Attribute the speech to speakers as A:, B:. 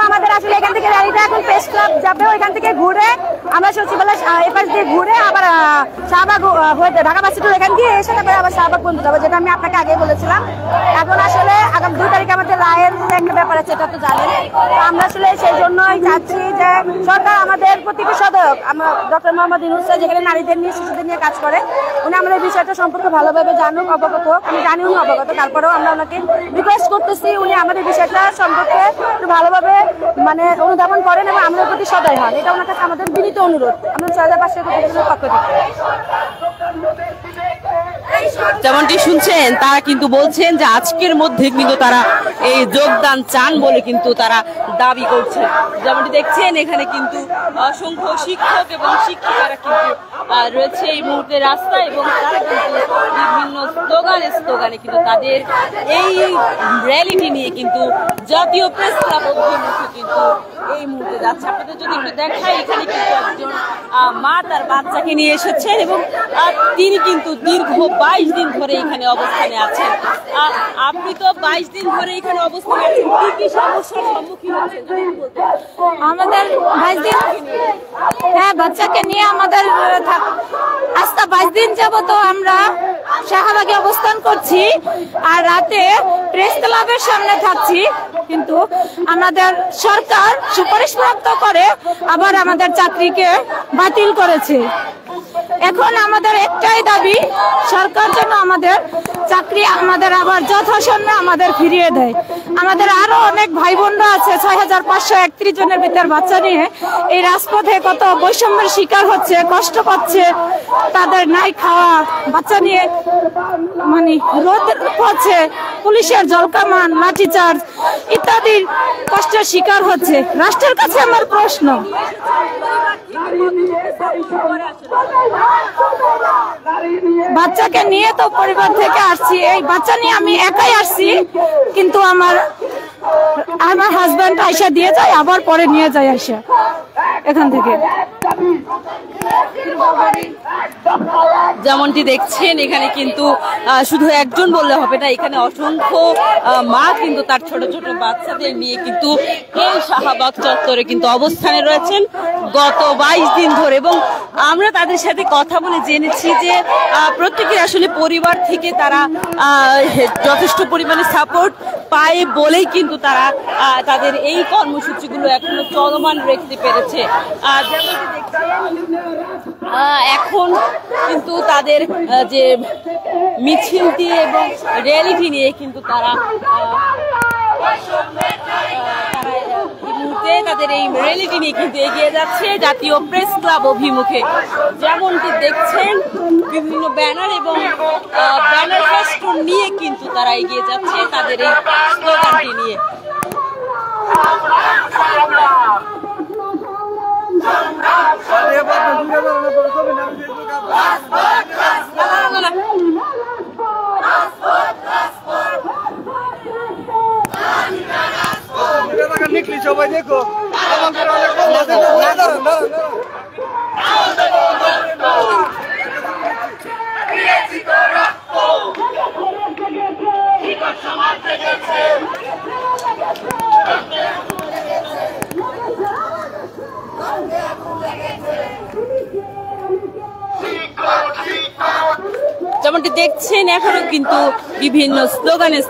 A: আমাদের আসলে এখান থেকে র্যালিটা এখন প্রেস ক্লাব যাবে, ওইখান থেকে ঘুরে আমরা সচিবালয় এপাশ দিয়ে ঘুরে আবার শাহবাগ হয়ে ঢাকা বাস স্ট্যান্ড এখান দিয়ে এসে তারপরে আবার শাহবাগ পর্যন্ত যাবো, যেটা আমি আপনাকে আগে বলেছিলাম। এখন আসলে আগামী 2 তারিখে আমাদের রায়ের একটা ব্যাপার আছে, এটা তো জানেন। আমরা আসলে সেই জন্যই চাচ্ছি যে সরকার আমাদের প্রতিটি সদস্য, আমরা ডক্টর মোহাম্মদ ইউনূস স্যার যেখানে নারীদের নিয়ে শিশুদের নিয়ে কাজ করে, উনি আমাদের বিষয়টা সম্পর্কে ভালোভাবে জানুক, অবগত হোক। আমি জানি উনি অবগত, তারপরেও আমরা ওনাকে রিকোয়েস্ট করতেছি উনি আমাদের বিষয়টা সম্পর্কে একটু ভালোভাবে মানে অনুধাবন করেন এবং আমাদের প্রতি সদয় হন। এটা ওনার কাছে আমাদের বিনীত অনুরোধ, আমরা 6500 পক্ষ থেকে।
B: যেমনটি শুনছেন, তারা কিন্তু বলছেন যে আজকের মধ্যে কিন্তু তারা এই যোগদান চান বলে কিন্তু তারা দাবি করছে। যেমনটি দেখছেন এখানে কিন্তু অসংখ্য শিক্ষক এবং শিক্ষিকারা কিন্তু রয়েছে এই মুহূর্তে রাস্তায়, এবং তারা কিন্তু বিভিন্ন স্লোগানে কিন্তু তাদের এই র্যালিটি নিয়ে কিন্তু জাতীয় প্রেস ক্লাব অভিমুখে কিন্তু এই মুহূর্তে যাচ্ছে। আপনাদের যদি একটু দেখাই, এখানে কিন্তু একজন মা তার বাচ্চাকে নিয়ে এসেছেন এবং তিনি কিন্তু দীর্ঘ 22 দিন ধরে এখানে অবস্থানে আছেন। আপনি তো 22 দিন ধরে এখানে অবস্থানে আছেন, কি কি সমস্যার সম্মুখীন হচ্ছেন যদি বলতেন?
A: আমাদের 22 দিন, হ্যাঁ, বাচ্চাকে নিয়ে আমাদের আজ 22 দিন যাবত আমরা শাহবাগে অবস্থান করছি আর রাতে প্রেস ক্লাবের সামনে থাকছি, কিন্তু আমাদের সরকার সুপারিশপ্রাপ্ত করে আবার আমাদের চাকরিকে বাতিল করেছে। এখন আমাদের একটাই দাবি, সরকার যেন আমাদের চাকরি আমাদের আবার যথাসময়ে আমাদের ফিরিয়ে দেয়। আমাদের আরো অনেক ভাই বোনরা আছে, 6531 জনের ভিতর বাচ্চা নিয়ে এই রাজপথে কত বৈষম্যের শিকার হচ্ছে, কষ্ট পাচ্ছে, তাদের নাই খাওয়া, বাচ্চা নিয়ে মানে রোদ হচ্ছে, পুলিশের জলকামান, লাঠিচার্জ ইত্যাদি কষ্টের শিকার হচ্ছে। রাষ্ট্রের কাছে আমার প্রশ্ন, বাচ্চাকে নিয়ে তো পরিবার থেকে আসছি, এই বাচ্চা নিয়ে আমি একাই আসছি, কিন্তু আমার হাজবেন্ড আইসা দিয়ে যায়, আবার পরে নিয়ে যায় আইসা এখান থেকে।
B: যেমনটি দেখছেন এখানে কিন্তু শুধু একজন বললে হবে না, এখানে অসংখ্য মা কিন্তু তার ছোট ছোট বাচ্চাদের নিয়ে কিন্তু এই শাহবাগ চত্বরে কিন্তু অবস্থানে রয়েছেন গত 22 দিন ধরে। এবং আমরা তাদের সাথে কথা বলে জেনেছি যে প্রত্যেকের আসলে পরিবার থেকে তারা যথেষ্ট পরিমাণে সাপোর্ট পায় বলেই কিন্তু তারা তাদের এই কর্মসূচিগুলো এখনো চলমান রাখতে পেরেছে। যেমনটি দেখছেন এখন কিন্তু তাদের যে মিছিলটি এবং র্যালিটি নিয়ে কিন্তু তারা তাদের এই র্যালিটি নিয়ে কিন্তু এগিয়ে যাচ্ছে জাতীয় প্রেস ক্লাব অভিমুখে। যেমনটি দেখছেন বিভিন্ন ব্যানার এবং ব্যানার ফেস্টুন নিয়ে কিন্তু তারা এগিয়ে যাচ্ছে তাদের এই স্লোগানটি নিয়ে।
C: সবাই দেখো
B: যেমনটি দেখছেন এখনো কিন্তু বিভিন্ন স্লোগানে